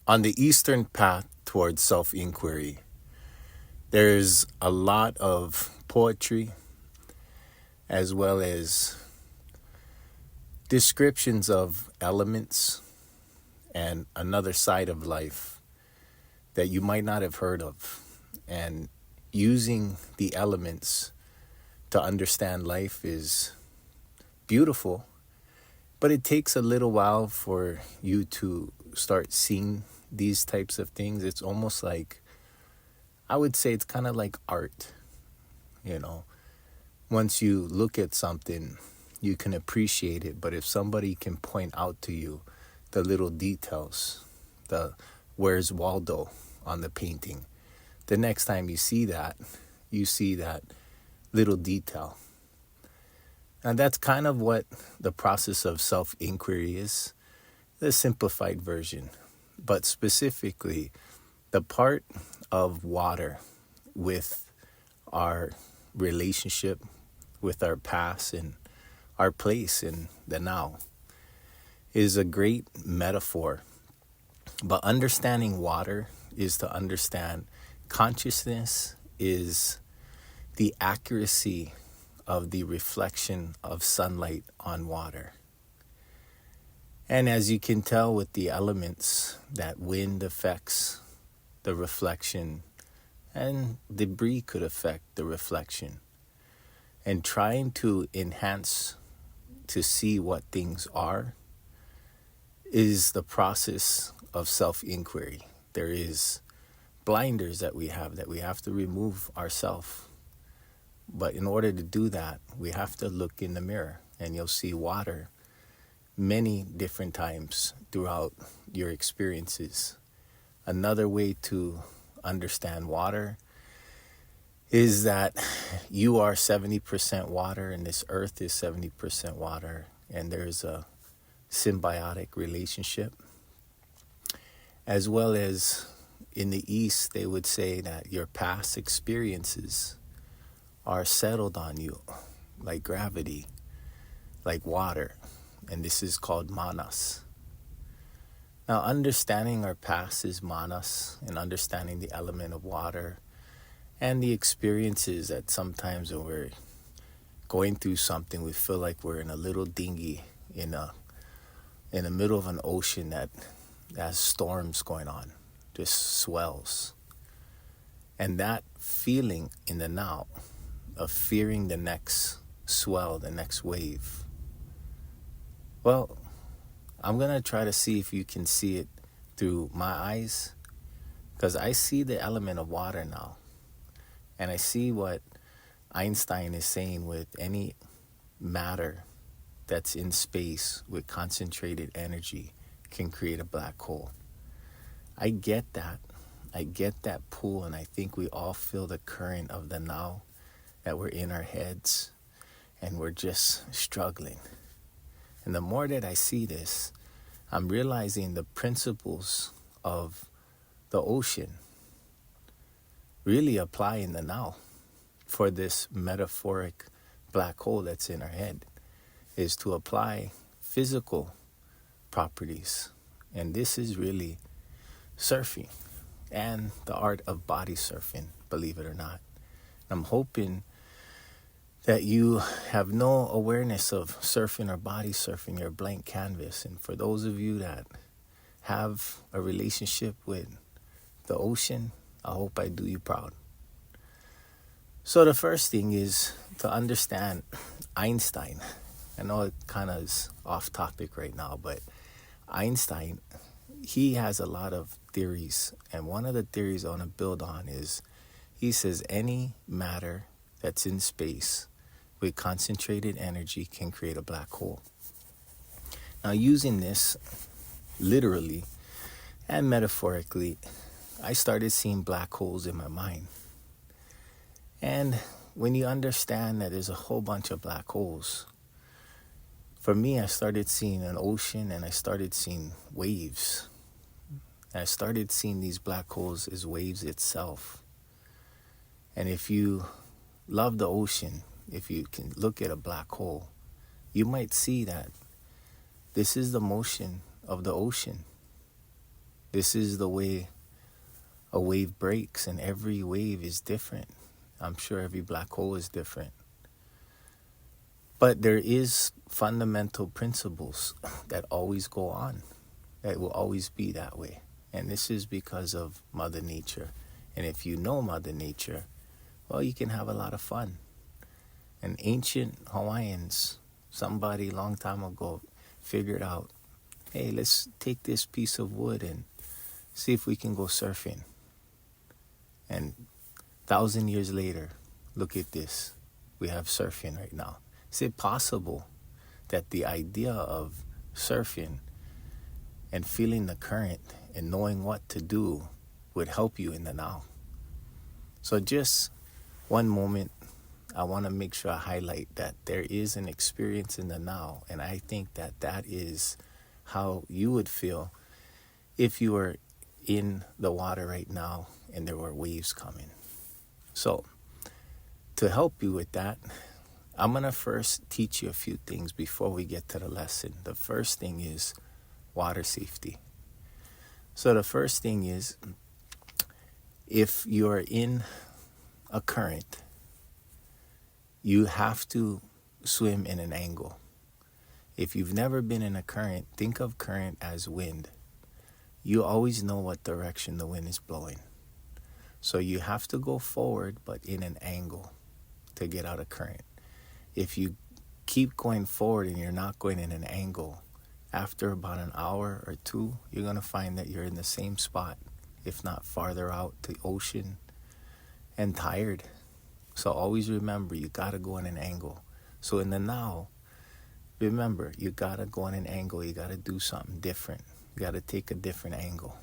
On the eastern path towards self-inquiry, there's a lot of poetry as well as descriptions of elements and another side of life that you might not have heard of. And using the elements to understand life is beautiful, but it takes a little while for you to start seeing these types of things. It's almost like, I would say it's kind of like art, you know. Once you look at something, you can appreciate it, but if somebody can point out to you the little details, the where's Waldo on the painting, the next time you see that little detail. And that's kind of what the process of self-inquiry is, the simplified version. But specifically, the part of water with our relationship with our past and our place in the now is a great metaphor. But understanding water is to understand consciousness is the accuracy of the reflection of sunlight on water. And as you can tell with the elements, that wind affects the reflection and debris could affect the reflection. And trying to enhance to see what things are is the process of self-inquiry. There is blinders that we have to remove ourselves. But in order to do that, we have to look in the mirror, and you'll see water many different times throughout your experiences. Another way to understand water is that you are 70% water and this earth is 70% water, and there's a symbiotic relationship. As well as in the East, they would say that your past experiences are settled on you like gravity, like water, and this is called manas. Now, understanding our past is manas, and understanding the element of water and the experiences that sometimes when we're going through something, we feel like we're in a little dinghy in the middle of an ocean that has storms going on, just swells. And that feeling in the now of fearing the next swell, the next wave. Well, I'm going to try to see if you can see it through my eyes, because I see the element of water now. And I see what Einstein is saying with any matter that's in space with concentrated energy can create a black hole. I get that. I get that pull, and I think we all feel the current of the now, that we're in our heads and we're just struggling. And the more that I see this, I'm realizing the principles of the ocean really apply in the now for this metaphoric black hole that's in our head, is to apply physical properties. And this is really surfing and the art of body surfing, believe it or not. I'm hoping that you have no awareness of surfing or body surfing, your blank canvas. And for those of you that have a relationship with the ocean, I hope I do you proud. So the first thing is to understand Einstein. I know it kind of is off topic right now, but Einstein, he has a lot of theories. And one of the theories I want to build on is, he says any matter that's in space with concentrated energy can create a black hole. Now, using this literally and metaphorically, I started seeing black holes in my mind. And when you understand that there's a whole bunch of black holes, for me, I started seeing an ocean and I started seeing waves. And I started seeing these black holes as waves itself. And if you love the ocean, if you can look at a black hole, you might see that this is the motion of the ocean. This is the way a wave breaks, and every wave is different. I'm sure every black hole is different. But there is fundamental principles that always go on, that will always be that way. And this is because of Mother Nature. And if you know Mother Nature, well, you can have a lot of fun. And ancient Hawaiians, somebody long time ago, figured out, hey, let's take this piece of wood and see if we can go surfing. And 1,000 years later, look at this. We have surfing right now. Is it possible that the idea of surfing and feeling the current and knowing what to do would help you in the now? So just one moment, I want to make sure I highlight that there is an experience in the now, and I think that that is how you would feel if you were in the water right now and there were waves coming. So to help you with that, I'm going to first teach you a few things before we get to the lesson. The first thing is water safety. So the first thing is, if you're in a current, you have to swim in an angle. If you've never been in a current, think of current as wind. You always know what direction the wind is blowing. So you have to go forward, but in an angle to get out of current. If you keep going forward and you're not going in an angle, after about an hour or two, you're going to find that you're in the same spot, if not farther out to the ocean, and tired. So always remember, you got to go in an angle. So in the now, remember, you got to go in an angle. You got to do something different. You got to take a different angle.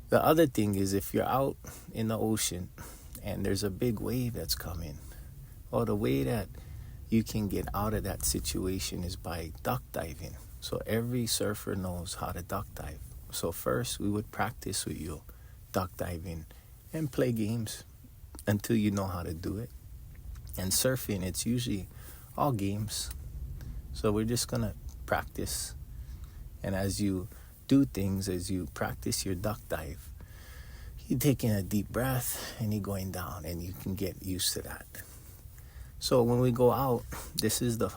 The other thing is, if you're out in the ocean and there's a big wave that's coming, well, the way that you can get out of that situation is by duck diving. So every surfer knows how to duck dive. So first, we would practice with you duck diving and play games until you know how to do it. And surfing, it's usually all games. So we're just going to practice. And as you do things, as you practice your duck dive, you're taking a deep breath and you're going down, and you can get used to that. So when we go out, this is the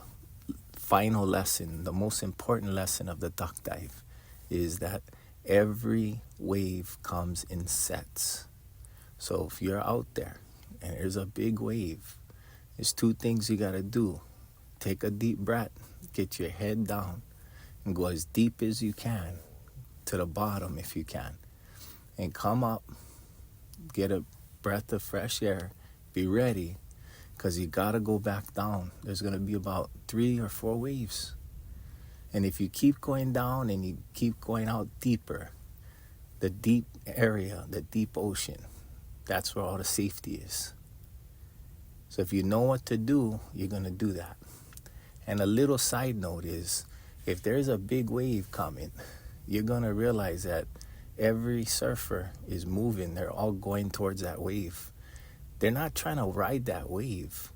final lesson, the most important lesson of the duck dive, is that every wave comes in sets. So if you're out there and there's a big wave, there's two things you got to do. Take a deep breath, get your head down, and go as deep as you can to the bottom if you can. And come up, get a breath of fresh air, be ready, because you got to go back down. There's going to be about 3 or 4 waves. And if you keep going down and you keep going out deeper, the deep area, the deep ocean, that's where all the safety is. So if you know what to do, you're going to do that. And a little side note is, if there's a big wave coming, you're going to realize that every surfer is moving. They're all going towards that wave. They're not trying to ride that wave.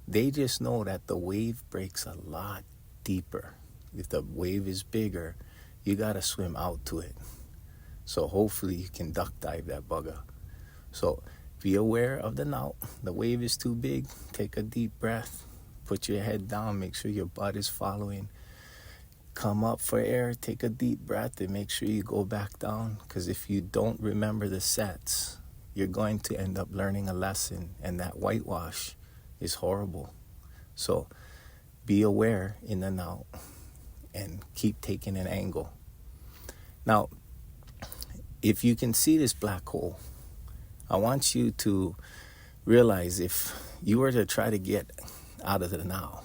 They just know that the wave breaks a lot deeper. If the wave is bigger, you got to swim out to it. So hopefully you can duck dive that bugger. So be aware of the now. The wave is too big. Take a deep breath. Put your head down. Make sure your butt is following. Come up for air. Take a deep breath and make sure you go back down. Because if you don't remember the sets, you're going to end up learning a lesson, and that whitewash is horrible. So be aware in the now and keep taking an angle. Now, if you can see this black hole, I want you to realize, if you were to try to get out of the now,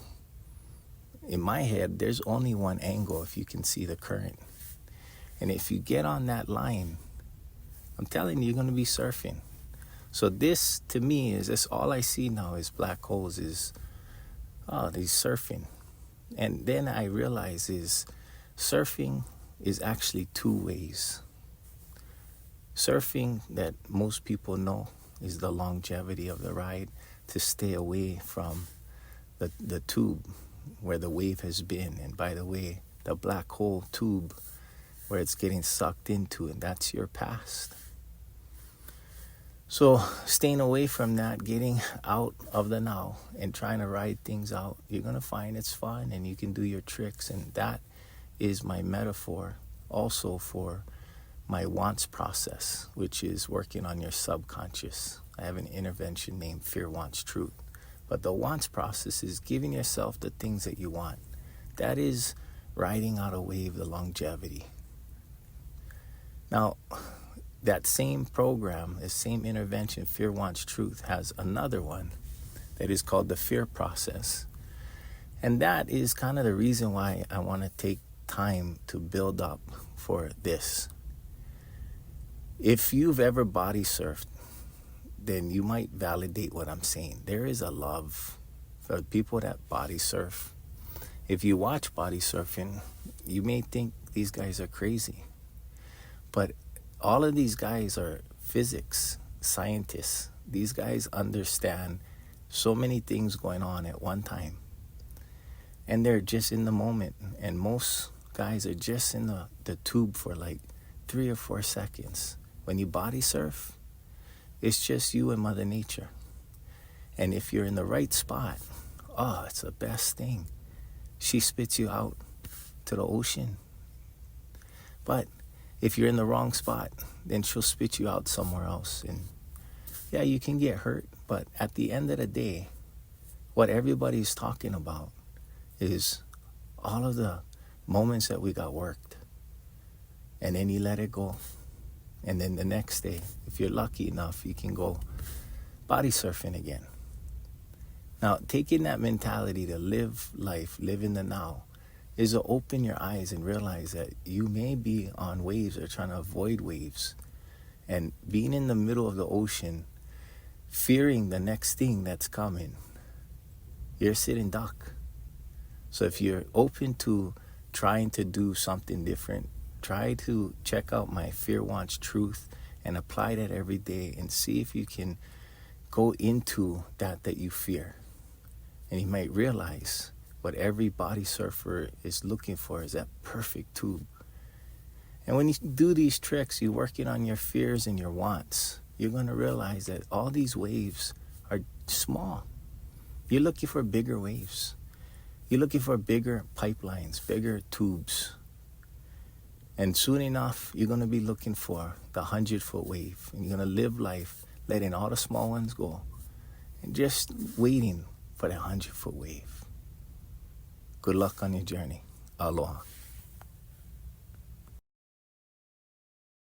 in my head, there's only one angle if you can see the current. And if you get on that line, I'm telling you, you're going to be surfing. So this, to me, is this all I see now is black holes, is, these surfing. And then I realize is surfing is actually 2 ways. Surfing, that most people know, is the longevity of the ride, to stay away from the tube where the wave has been. And by the way, the black hole tube where it's getting sucked into, and that's your past. So staying away from that, getting out of the now and trying to ride things out, you're going to find it's fun and you can do your tricks. And that is my metaphor also for my wants process, which is working on your subconscious. I have an intervention named Fear Wants Truth. But the wants process is giving yourself the things that you want. That is riding out a wave, the longevity. Now, that same program, the same intervention, Fear Wants Truth, has another one that is called the fear process. And that is kind of the reason why I want to take time to build up for this. If you've ever body surfed, then you might validate what I'm saying. There is a love for people that body surf. If you watch body surfing, you may think these guys are crazy. But all of these guys are physics, scientists. These guys understand so many things going on at one time. And they're just in the moment. And most guys are just in the tube for like 3 or 4 seconds. When you body surf, it's just you and Mother Nature. And if you're in the right spot, it's the best thing. She spits you out to the ocean. But if you're in the wrong spot, then she'll spit you out somewhere else. And yeah, you can get hurt, but at the end of the day, what everybody's talking about is all of the moments that we got worked. And then you let it go. And then the next day, if you're lucky enough, you can go body surfing again. Now, taking that mentality to live life, live in the now, is to open your eyes and realize that you may be on waves or trying to avoid waves. And being in the middle of the ocean, fearing the next thing that's coming, you're sitting duck. So if you're open to trying to do something different, try to check out my Fear Wants Truth and apply that every day and see if you can go into that you fear. And you might realize what every body surfer is looking for is that perfect tube. And when you do these tricks, you're working on your fears and your wants. You're going to realize that all these waves are small. You're looking for bigger waves. You're looking for bigger pipelines, bigger tubes. And soon enough, you're going to be looking for the 100-foot wave. And you're going to live life letting all the small ones go and just waiting for the 100-foot wave. Good luck on your journey. Aloha.